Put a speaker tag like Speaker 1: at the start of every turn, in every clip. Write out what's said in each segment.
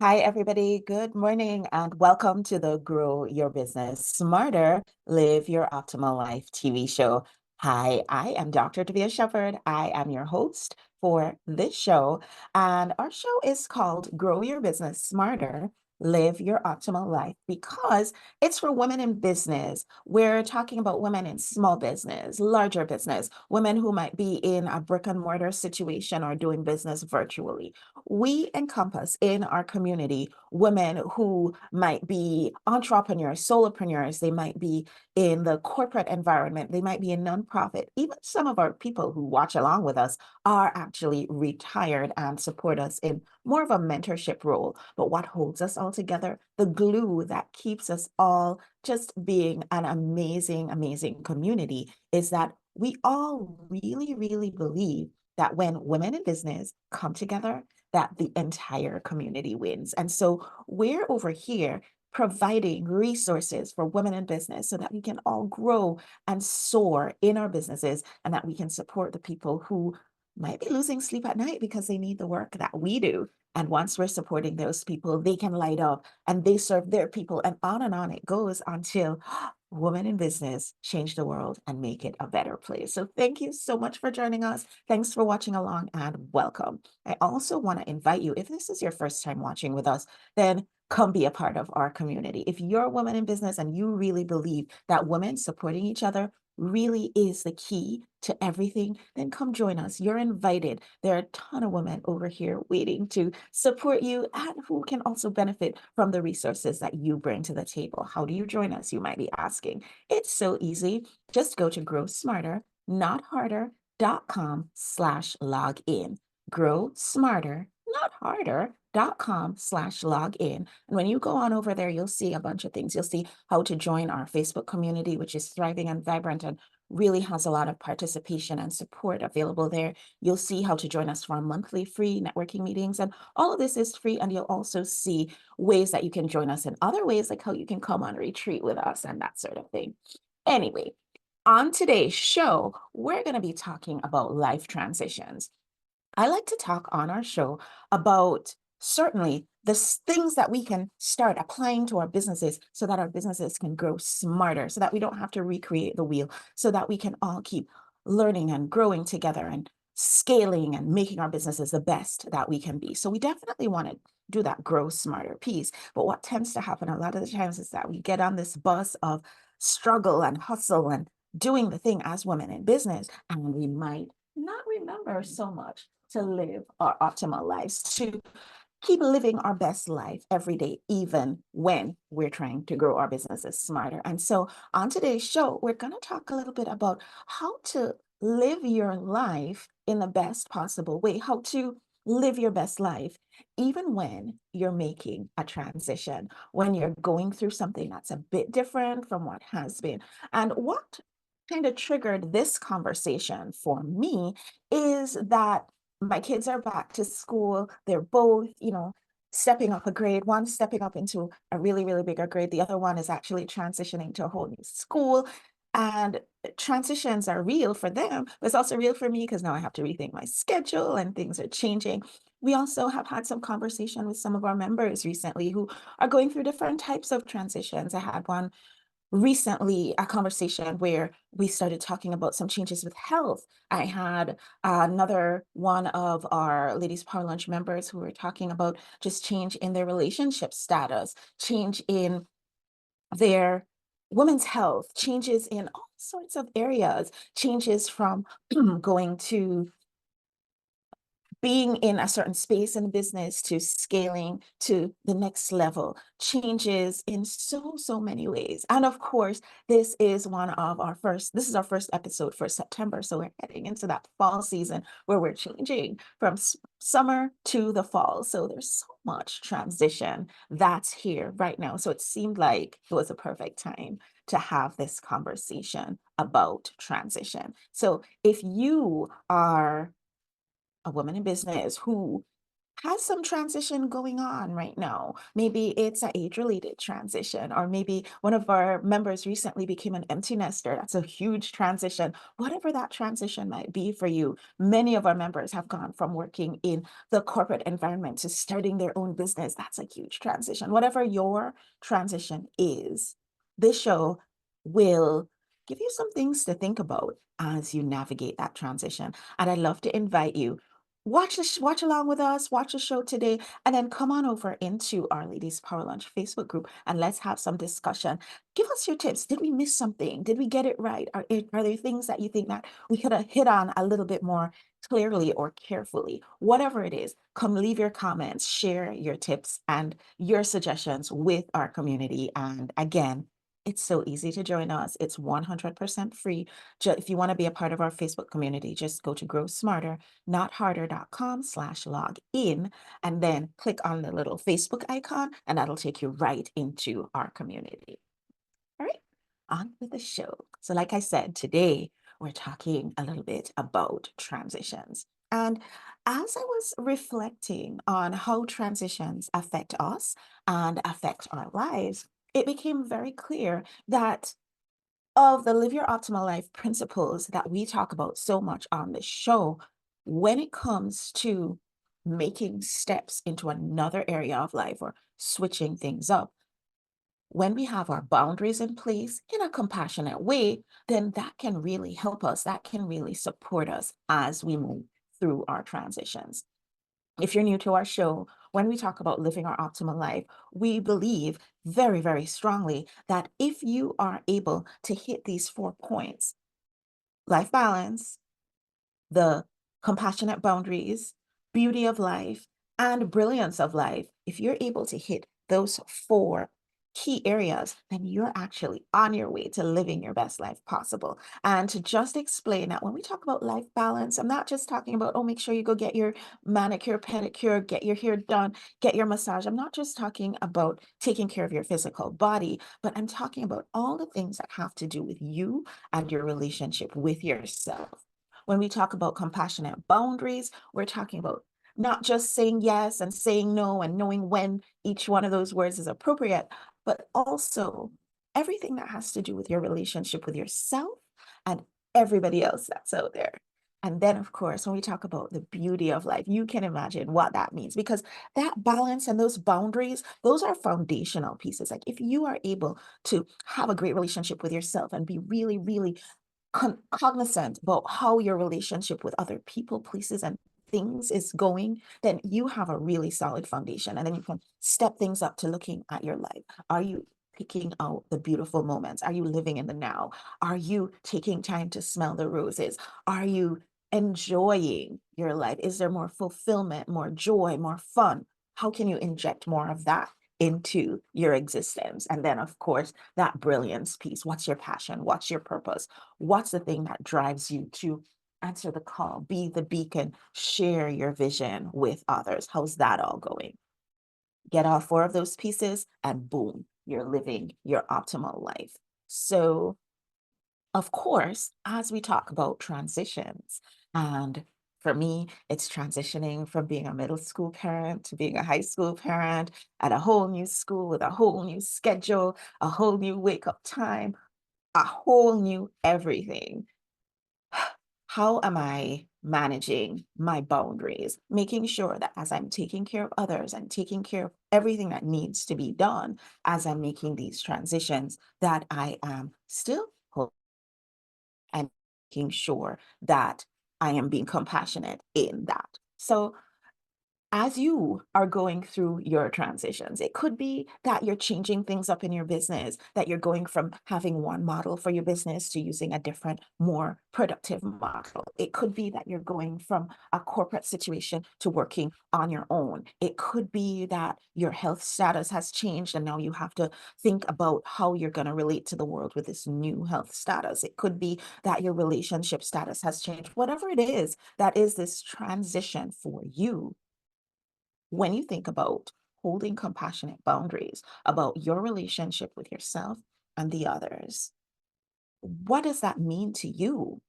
Speaker 1: Hi, everybody. Good morning and welcome to the Grow Your Business Smarter, Live Your Optimal Life TV show. Hi, I am Dr. Davia Shepherd. I am your host for this show, and our show is called Grow Your Business Smarter, Live Your Optimal Life because it's for women in business. We're talking about women in small business, larger business, women who might be in a brick and mortar situation or doing business virtually. We encompass in our community women who might be entrepreneurs, solopreneurs, they might be in the corporate environment, they might be in nonprofit. Even some of our people who watch along with us are actually retired and support us in more of a mentorship role. But what holds us all together, the glue that keeps us all just being an amazing, amazing community, is that we all really, really believe that when women in business come together, that the entire community wins. And so we're over here providing resources for women in business so that we can all grow and soar in our businesses and that we can support the people who might be losing sleep at night because they need the work that we do. And once we're supporting those people, they can light up and they serve their people, and on it goes until women in business change the world and make it a better place. So thank you so much for joining us. Thanks for watching along and welcome. I also want to invite you, if this is your first time watching with us, then come be a part of our community. If you're a woman in business and you really believe that women supporting each other really is the key to everything, then come join us. You're invited. There are a ton of women over here waiting to support you and who can also benefit from the resources that you bring to the table. How do you join us? You might be asking. It's so easy. Just go to growsmarter.com/login. growsmarter.com/login. And when you go on over there, you'll see a bunch of things. You'll see how to join our Facebook community, which is thriving and vibrant and really has a lot of participation and support available there. You'll see how to join us for our monthly free networking meetings. And all of this is free. And you'll also see ways that you can join us in other ways, like how you can come on retreat with us and that sort of thing. Anyway, on today's show, we're going to be talking about life transitions. I like to talk on our show about certainly the things that we can start applying to our businesses so that our businesses can grow smarter, so that we don't have to recreate the wheel, so that we can all keep learning and growing together and scaling and making our businesses the best that we can be. So we definitely want to do that grow smarter piece. But what tends to happen a lot of the times is that we get on this bus of struggle and hustle and doing the thing as women in business, and we might not remember so much to live our optimal lives, to keep living our best life every day, even when we're trying to grow our businesses smarter. And so on today's show, we're going to talk a little bit about how to live your life in the best possible way, how to live your best life, even when you're making a transition, when you're going through something that's a bit different from what has been. And what kind of triggered this conversation for me is that my kids are back to school. They're both, stepping up a grade. One stepping up into a really, really bigger grade. The other one is actually transitioning to a whole new school. And transitions are real for them, but it's also real for me because now I have to rethink my schedule and things are changing. We also have had some conversation with some of our members recently who are going through different types of transitions. I had one recently, a conversation where we started talking about some changes with health. I had another one of our Ladies Power Lunch members who were talking about just change in their relationship status, change in their women's health, changes in all sorts of areas, changes from going to being in a certain space in business to scaling to the next level, changes in so many ways. And of course, this is our first episode for September. So we're heading into that fall season where we're changing from summer to the fall. So there's so much transition that's here right now. So it seemed like it was a perfect time to have this conversation about transition. So if you are a woman in business who has some transition going on right now. Maybe it's an age-related transition, or maybe one of our members recently became an empty nester. That's a huge transition. Whatever that transition might be for you, many of our members have gone from working in the corporate environment to starting their own business. That's a huge transition. Whatever your transition is, this show will give you some things to think about as you navigate that transition. And I'd love to invite you, watch along with us, watch the show today, and then come on over into our Ladies Power Lunch Facebook group and let's have some discussion. Give us your tips. Did we miss something? Did we get it right? Are there things that you think that we could have hit on a little bit more clearly or carefully? Whatever it is, come leave your comments, share your tips and your suggestions with our community. And again, it's so easy to join us. It's 100% free. If you want to be a part of our Facebook community, just go to growsmarter.notharder.com/log in and then click on the little Facebook icon, and that'll take you right into our community. All right, on with the show. So, like I said, today we're talking a little bit about transitions. And as I was reflecting on how transitions affect us and affect our lives, it became very clear that of the Live Your Optimal Life principles that we talk about so much on this show, when it comes to making steps into another area of life or switching things up, when we have our boundaries in place in a compassionate way, then that can really help us. That can really support us as we move through our transitions. If you're new to our show, when we talk about living our optimal life, we believe very, very strongly that if you are able to hit these 4 points, life balance, the compassionate boundaries, beauty of life, and brilliance of life, if you're able to hit those 4 key areas, then you're actually on your way to living your best life possible. And to just explain that when we talk about life balance, I'm not just talking about, oh, make sure you go get your manicure, pedicure, get your hair done, get your massage. I'm not just talking about taking care of your physical body, but I'm talking about all the things that have to do with you and your relationship with yourself. When we talk about compassionate boundaries, we're talking about not just saying yes and saying no and knowing when each one of those words is appropriate, but also everything that has to do with your relationship with yourself and everybody else that's out there. And then, of course, when we talk about the beauty of life, you can imagine what that means, because that balance and those boundaries, those are foundational pieces. Like if you are able to have a great relationship with yourself and be really, really cognizant about how your relationship with other people, places, and things is going, then you have a really solid foundation. And then you can step things up to looking at your life. Are you picking out the beautiful moments? Are you living in the now? Are you taking time to smell the roses? Are you enjoying your life? Is there more fulfillment, more joy, more fun? How can you inject more of that into your existence? And then, of course, that brilliance piece. What's your passion? What's your purpose? What's the thing that drives you to answer the call, be the beacon, share your vision with others? How's that all going? Get all 4 of those pieces, and boom, you're living your optimal life. So, of course, as we talk about transitions, and for me, it's transitioning from being a middle school parent to being a high school parent at a whole new school with a whole new schedule, a whole new wake up time, a whole new everything. How am I managing my boundaries, making sure that as I'm taking care of others and taking care of everything that needs to be done as I'm making these transitions, that I am still and making sure that I am being compassionate in that. So as you are going through your transitions, it could be that you're changing things up in your business, that you're going from having one model for your business to using a different, more productive model. It could be that you're going from a corporate situation to working on your own. It could be that your health status has changed and now you have to think about how you're going to relate to the world with this new health status. It could be that your relationship status has changed. Whatever it is, that is this transition for you. When you think about holding compassionate boundaries about your relationship with yourself and the others, what does that mean to you?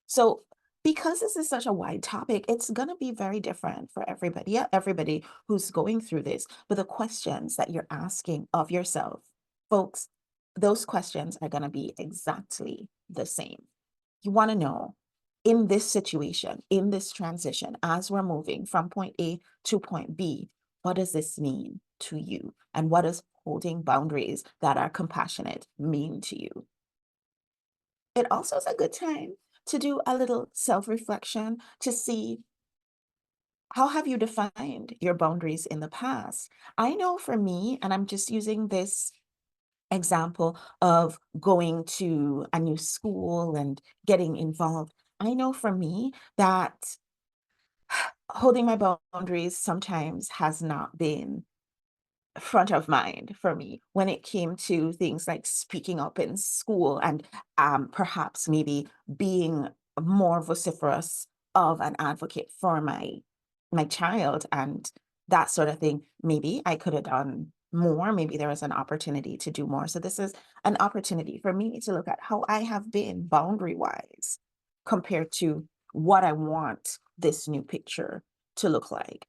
Speaker 1: So Because this is such a wide topic, it's going to be very different for everybody, yeah, everybody who's going through this. But the questions that you're asking of yourself, folks, those questions are going to be exactly the same. You want to know, in this situation, in this transition, as we're moving from point A to point B, what does this mean to you? And what does holding boundaries that are compassionate mean to you? It also is a good time to do a little self-reflection to see, how have you defined your boundaries in the past? I know for me, and I'm just using this example of going to a new school and getting involved. I know for me that holding my boundaries sometimes has not been front of mind for me when it came to things like speaking up in school and perhaps maybe being more vociferous of an advocate for my child and that sort of thing. Maybe I could have done more. Maybe there was an opportunity to do more. So this is an opportunity for me to look at how I have been boundary wise compared to what I want this new picture to look like.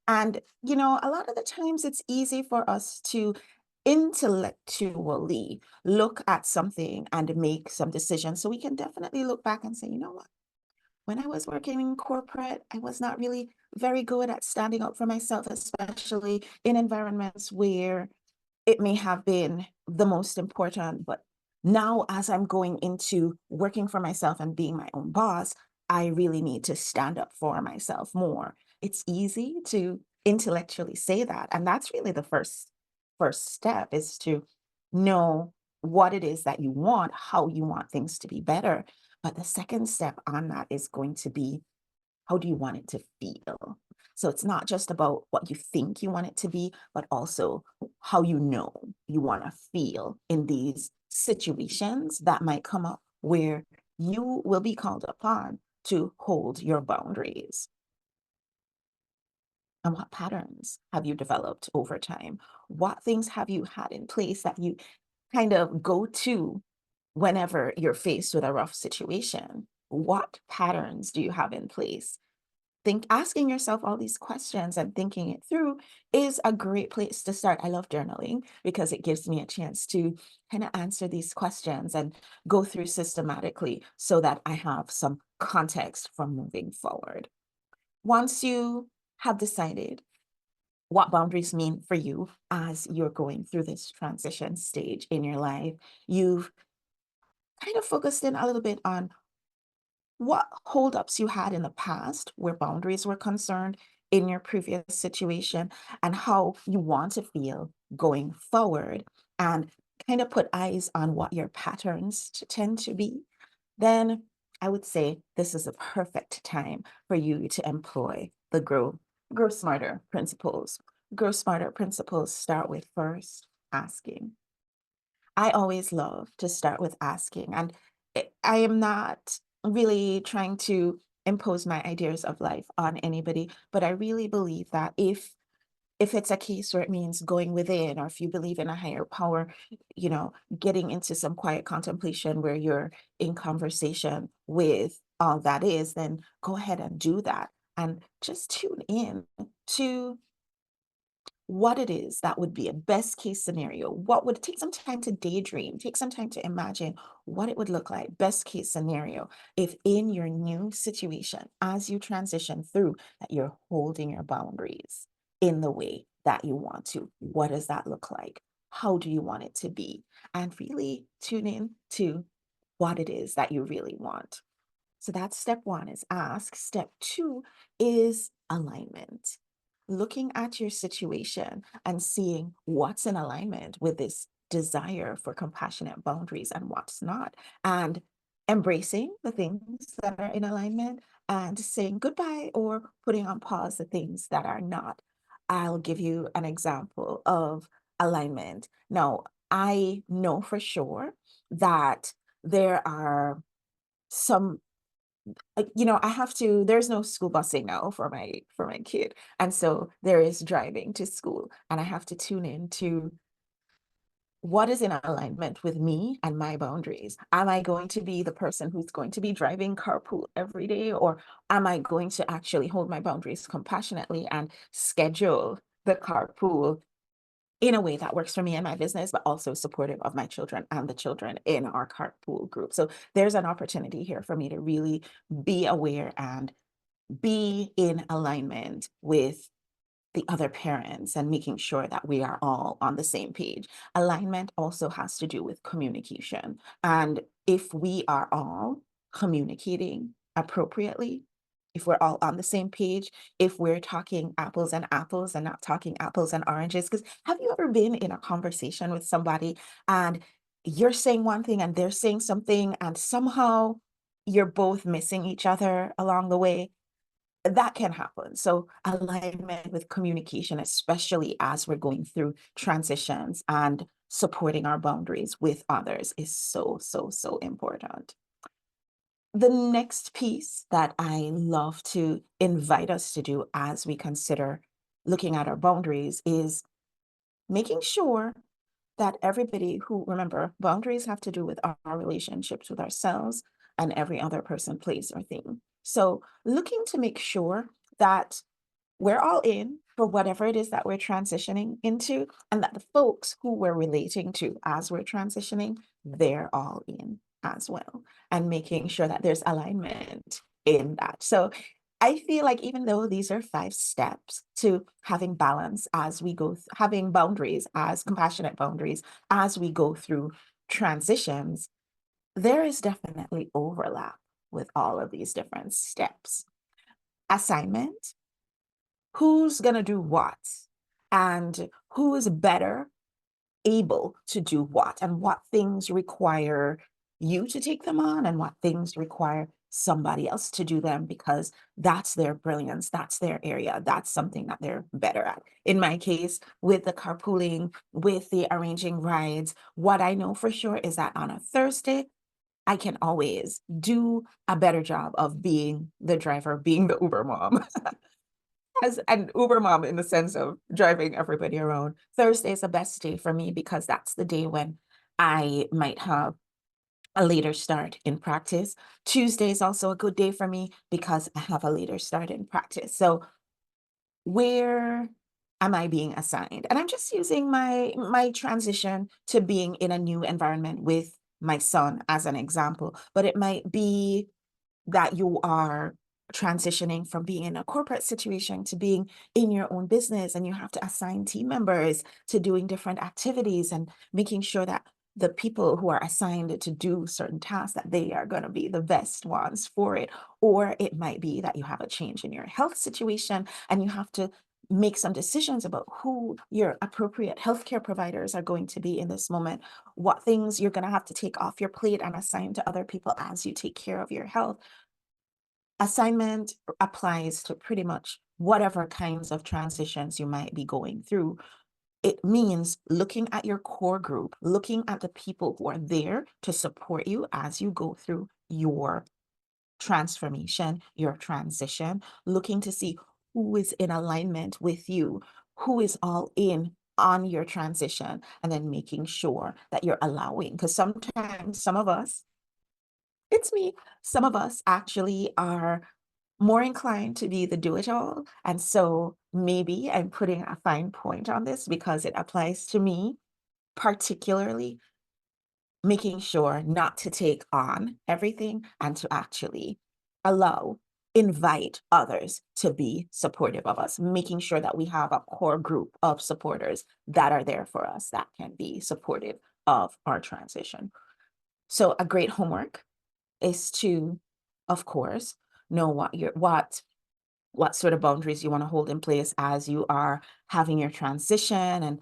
Speaker 1: And, a lot of the times it's easy for us to intellectually look at something and make some decisions. So we can definitely look back and say, you know what? When I was working in corporate, I was not really very good at standing up for myself, especially in environments where it may have been the most important, but now as I'm going into working for myself and being my own boss, I really need to stand up for myself more. It's easy to intellectually say that, and that's really the first step is to know what it is that you want, how you want things to be better. But the second step on that is going to be, how do you want it to feel? So it's not just about what you think you want it to be, but also how you want to feel in these situations that might come up where you will be called upon to hold your boundaries. And what patterns have you developed over time? What things have you had in place that you kind of go to whenever you're faced with a rough situation? What patterns do you have in place? Asking yourself all these questions and thinking it through is a great place to start. I love journaling because it gives me a chance to kind of answer these questions and go through systematically so that I have some context for moving forward. Once you have decided what boundaries mean for you as you're going through this transition stage in your life, you've kind of focused in a little bit on what holdups you had in the past where boundaries were concerned in your previous situation and how you want to feel going forward, and kind of put eyes on what your patterns tend to be, then I would say this is a perfect time for you to employ the grow smarter principles. Grow smarter principles start with first asking. I always love to start with asking, and I am not really trying to impose my ideas of life on anybody, but I really believe that if it's a case where it means going within, or if you believe in a higher power, you know, getting into some quiet contemplation where you're in conversation with all that is, then go ahead and do that. And just tune in to what it is that would be a best case scenario. What would take some time to daydream, take some time to imagine what it would look like, best case scenario, if in your new situation, as you transition through, that you're holding your boundaries in the way that you want to. What does that look like? How do you want it to be? And really tune in to what it is that you really want. So that's step one, is ask. Step two is alignment. Looking at your situation and seeing what's in alignment with this desire for compassionate boundaries and what's not, and embracing the things that are in alignment and saying goodbye or putting on pause the things that are not. I'll give you an example of alignment. Now, I know for sure that there are some, I have to, there's no school busing now for my kid. And so there is driving to school and I have to tune in to what is in alignment with me and my boundaries? Am I going to be the person who's going to be driving carpool every day, or am I going to actually hold my boundaries compassionately and schedule the carpool in a way that works for me and my business, but also supportive of my children and the children in our carpool group? So there's an opportunity here for me to really be aware and be in alignment with the other parents and making sure that we are all on the same page. Alignment also has to do with communication. And if we are all communicating appropriately, if we're all on the same page, if we're talking apples and not talking apples and oranges, because have you ever been in a conversation with somebody and you're saying one thing and they're saying something, and somehow you're both missing each other along the way? That can happen. So alignment with communication, especially as we're going through transitions and supporting our boundaries with others, is so, so, so important. The next piece that I love to invite us to do as we consider looking at our boundaries is making sure that everybody who, remember, boundaries have to do with our relationships with ourselves and every other person, place, or thing. So looking to make sure that we're all in for whatever it is that we're transitioning into, and that the folks who we're relating to as we're transitioning, they're all in as well, and making sure that there's alignment in that. So I feel like even though these are 5 steps to having balance as we go, having boundaries as compassionate boundaries as we go through transitions, there is definitely overlap with all of these different steps. Assignment: who's going to do what, and who is better able to do what, and what things require you to take them on, and what things require somebody else to do them, because that's their brilliance, that's their area, that's something that they're better at. In my case, with the carpooling, with the arranging rides, what I know for sure is that on a Thursday, I can always do a better job of being the driver, being the Uber mom. As an Uber mom, in the sense of driving everybody around. Thursday is the best day for me because that's the day when I might have a later start in practice. Tuesday is also a good day for me because I have a later start in practice. So where am I being assigned? And I'm just using my transition to being in a new environment with my son as an example, but it might be that you are transitioning from being in a corporate situation to being in your own business, and you have to assign team members to doing different activities and making sure that the people who are assigned to do certain tasks, that they are going to be the best ones for it. Or it might be that you have a change in your health situation and you have to make some decisions about who your appropriate healthcare providers are going to be in this moment, what things you're going to have to take off your plate and assign to other people as you take care of your health. Assignment applies to pretty much whatever kinds of transitions you might be going through. It means looking at your core group, looking at the people who are there to support you as you go through your transformation, your transition, looking to see who is in alignment with you, who is all in on your transition, and then making sure that you're allowing, because sometimes some of us, it's me, some of us actually are more inclined to be the do-it-all. And so maybe I'm putting a fine point on this because it applies to me, particularly making sure not to take on everything and to actually allow, invite others to be supportive of us, making sure that we have a core group of supporters that are there for us, that can be supportive of our transition. So a great homework is to, of course, know what sort of boundaries you want to hold in place as you are having your transition, and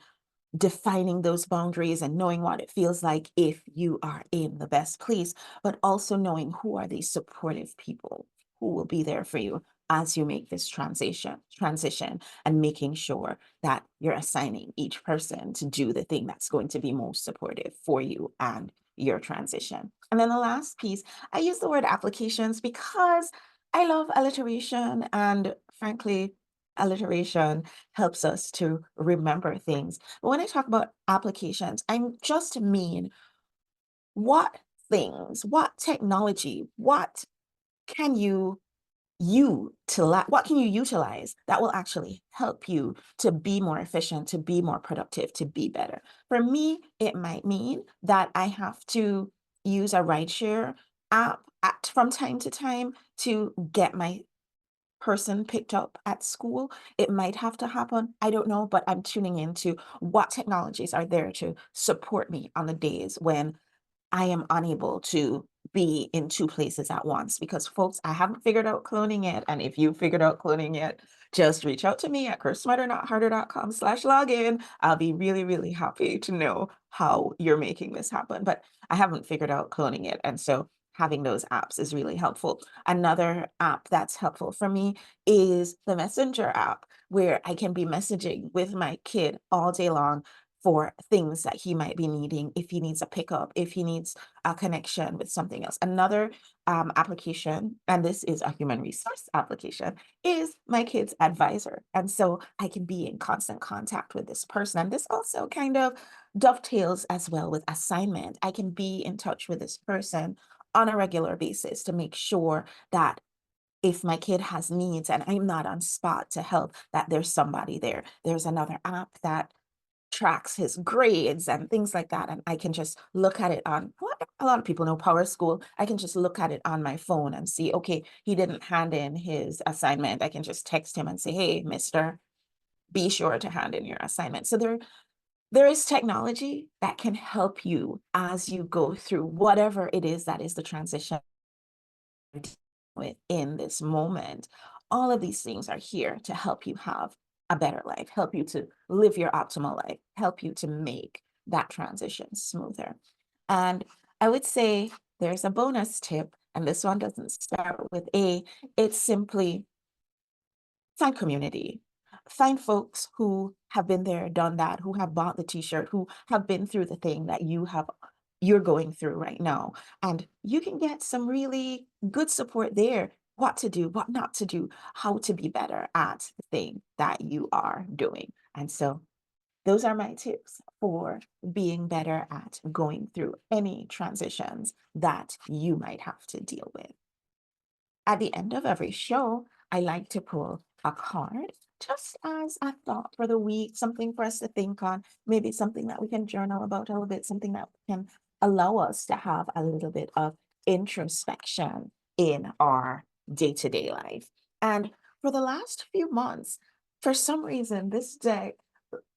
Speaker 1: defining those boundaries and knowing what it feels like if you are in the best place, but also knowing who are these supportive people who will be there for you as you make this transition, and making sure that you're assigning each person to do the thing that's going to be most supportive for you and your transition. And then the last piece, I use the word applications because I love alliteration, and frankly, alliteration helps us to remember things. But when I talk about applications, I just mean what things, what technology, can you what can you utilize that will actually help you to be more efficient, to be more productive, to be better? For me, it might mean that I have to use a rideshare app from time to time to get my person picked up at school. It might have to happen. I don't know, but I'm tuning into what technologies are there to support me on the days when I am unable to be in two places at once because folks, I haven't figured out cloning yet. And if you figured out cloning yet, just reach out to me at cursesmarternotharder.com/login. I'll be really, really happy to know how you're making this happen. But I haven't figured out cloning it. And so having those apps is really helpful. Another app that's helpful for me is the Messenger app, where I can be messaging with my kid all day long for things that he might be needing, if he needs a pickup, if he needs a connection with something else. Another application, and this is a human resource application, is my kid's advisor. And so I can be in constant contact with this person. And this also kind of dovetails as well with assignment. I can be in touch with this person on a regular basis to make sure that if my kid has needs and I'm not on spot to help, that there's somebody there. There's another app that tracks his grades and things like that. And I can just look at it on what a lot of people know, Power School. I can just look at it on my phone and see, okay, he didn't hand in his assignment. I can just text him and say, hey, mister, be sure to hand in your assignment. So there is technology that can help you as you go through whatever it is that is the transition with in this moment. All of these things are here to help you have a better life, help you to live your optimal life, help you to make that transition smoother. And I would say there's a bonus tip, and this one doesn't start with A, it's simply find community. Find folks who have been there, done that, who have bought the t-shirt, who have been through the thing that you're going through right now. And you can get some really good support there, what to do, what not to do, how to be better at the thing that you are doing. And so those are my tips for being better at going through any transitions that you might have to deal with. At the end of every show, I like to pull a card just as a thought for the week, something for us to think on, maybe something that we can journal about a little bit, something that can allow us to have a little bit of introspection in our day-to-day life. And for the last few months, for some reason, this deck,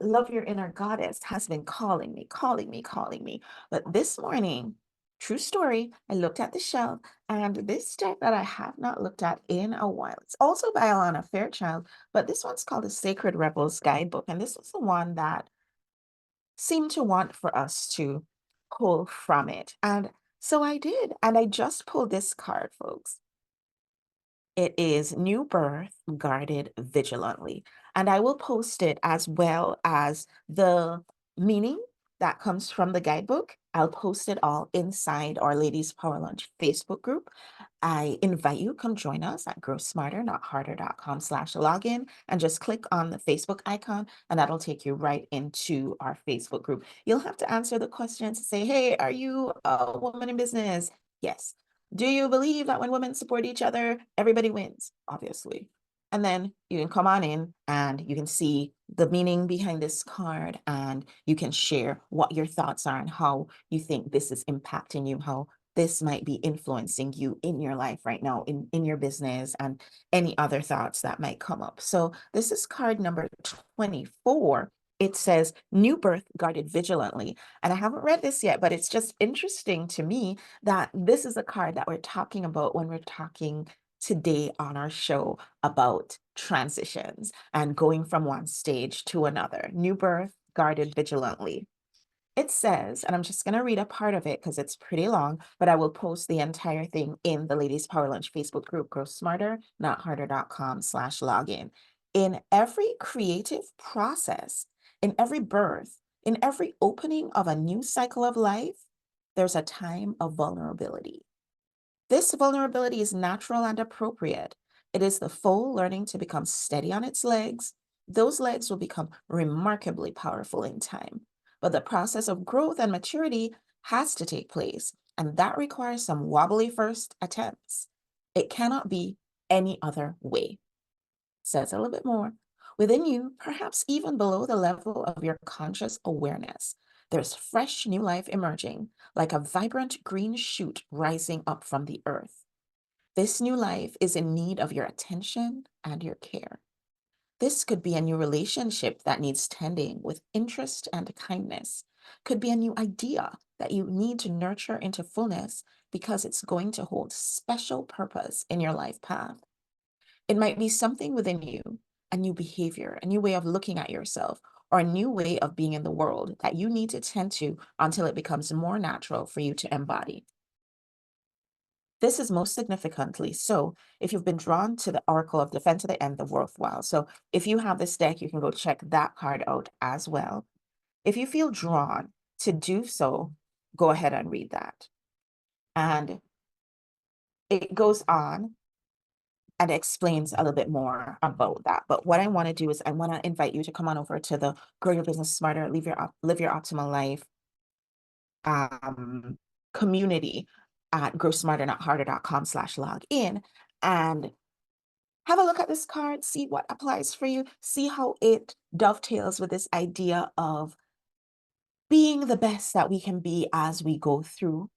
Speaker 1: Love Your Inner Goddess, has been calling me, calling me, calling me. But this morning, true story, I looked at the shelf and this deck that I have not looked at in a while, it's also by Alana Fairchild, but this one's called the Sacred Rebels Guidebook. And this was the one that seemed to want for us to pull from it. And so I did. And I just pulled this card, folks. It is New Birth Guarded Vigilantly. And I will post it as well as the meaning that comes from the guidebook. I'll post it all inside our Ladies Power Lunch Facebook group. I invite you, come join us at growsmarternotharder.com/login and just click on the Facebook icon and that'll take you right into our Facebook group. You'll have to answer the questions to say, hey, are you a woman in business? Yes. Do you believe that when women support each other, everybody wins? Obviously. And then you can come on in and you can see the meaning behind this card and you can share what your thoughts are and how you think this is impacting you, how this might be influencing you in your life right now, in your business, and any other thoughts that might come up. So this is card number 24. It says New Birth Guarded Vigilantly. And I haven't read this yet, but it's just interesting to me that this is a card that we're talking about when we're talking today on our show about transitions and going from one stage to another. New Birth Guarded Vigilantly. It says, and I'm just going to read a part of it because it's pretty long, but I will post the entire thing in the Ladies Power Lunch Facebook group, growsmarternotharder.com/login. In every creative process, in every birth, in every opening of a new cycle of life, there's a time of vulnerability. This vulnerability is natural and appropriate. It is the full learning to become steady on its legs. Those legs will become remarkably powerful in time. But the process of growth and maturity has to take place, and that requires some wobbly first attempts. It cannot be any other way. Says a little bit more. Within you, perhaps even below the level of your conscious awareness, there's fresh new life emerging, like a vibrant green shoot rising up from the earth. This new life is in need of your attention and your care. This could be a new relationship that needs tending with interest and kindness. Could be a new idea that you need to nurture into fullness because it's going to hold special purpose in your life path. It might be something within you, a new behavior, a new way of looking at yourself, or a new way of being in the world that you need to tend to until it becomes more natural for you to embody. This is most significantly so if you've been drawn to the Oracle of Defend to the End, the Worthwhile. So if you have this deck, you can go check that card out as well. If you feel drawn to do so, go ahead and read that. And it goes on and explains a little bit more about that. But what I want to do is I want to invite you to come on over to the Grow Your Business Smarter, live your optimal life community at growsmarternotharder.com/login and have a look at this card, see what applies for you, see how it dovetails with this idea of being the best that we can be as we go through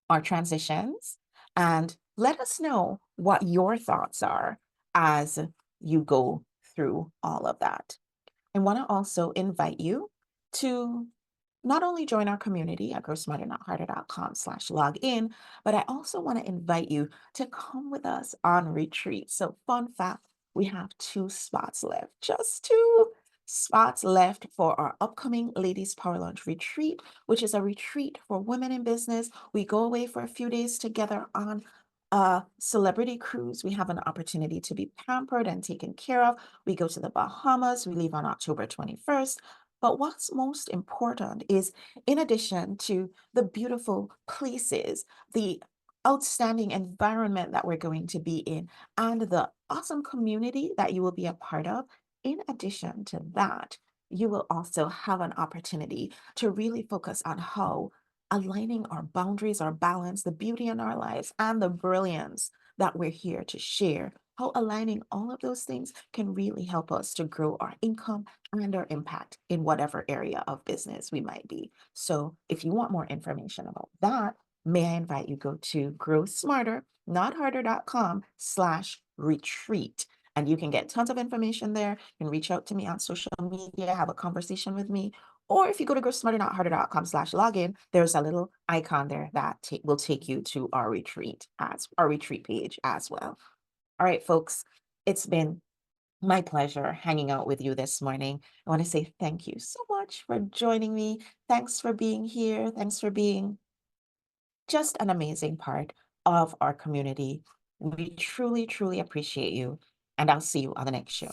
Speaker 1: our transitions, and let us know what your thoughts are as you go through all of that. I want to also invite you to not only join our community at growsmarternotharder.com/login, but I also want to invite you to come with us on retreat. So fun fact, we have 2 spots left, just 2 spots left for our upcoming Ladies Power Lunch retreat, which is a retreat for women in business. We go away for a few days together on a celebrity cruise. We have an opportunity to be pampered and taken care of. We go to the Bahamas. We leave on October 21st. But what's most important is, in addition to the beautiful places, the outstanding environment that we're going to be in, and the awesome community that you will be a part of, in addition to that, you will also have an opportunity to really focus on how aligning our boundaries, our balance, the beauty in our lives, and the brilliance that we're here to share, how aligning all of those things can really help us to grow our income and our impact in whatever area of business we might be. So if you want more information about that, may I invite you go to growsmarternotharder.com/retreat. And you can get tons of information there. You can reach out to me on social media, have a conversation with me. Or if you go to growsmarternotharder.com/login, there's a little icon there that will take you to our retreat page as well. All right, folks, it's been my pleasure hanging out with you this morning. I want to say thank you so much for joining me. Thanks for being here. Thanks for being just an amazing part of our community. We truly, truly appreciate you. And I'll see you on the next show.